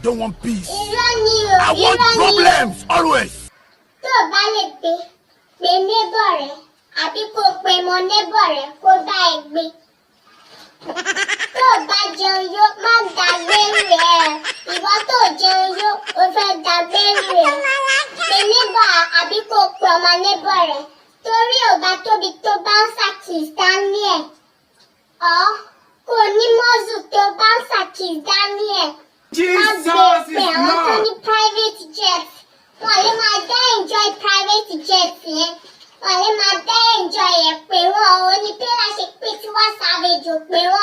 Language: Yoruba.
don't want peace. I want problems always. Tó o bá lè pe neighbor rẹ àbí kó o pe mọ neighbor rẹ kó bá ẹ gbé. Tó o bá jẹun yó má dàgbé rẹ̀. Ìwọ tó jẹun yó o fẹ́ dàgbé rẹ̀. Pe neighbor àbí kó o pe ọmọ neighbor rẹ. Torí ò bá tóbi tó bouncer keys dání ẹ̀. Ọ̀ kò ní mọ́zù tó bouncer keys dání ẹ̀. Jesus is àwọn tó ní Lord. private jet wọ́n lè máa dá enjoy private jet yẹn wọ́n lè máa dá enjoy ẹ̀ pé wọ́n ò ní pé láṣẹ pé tí wọ́n Savage ò pé wọ́n.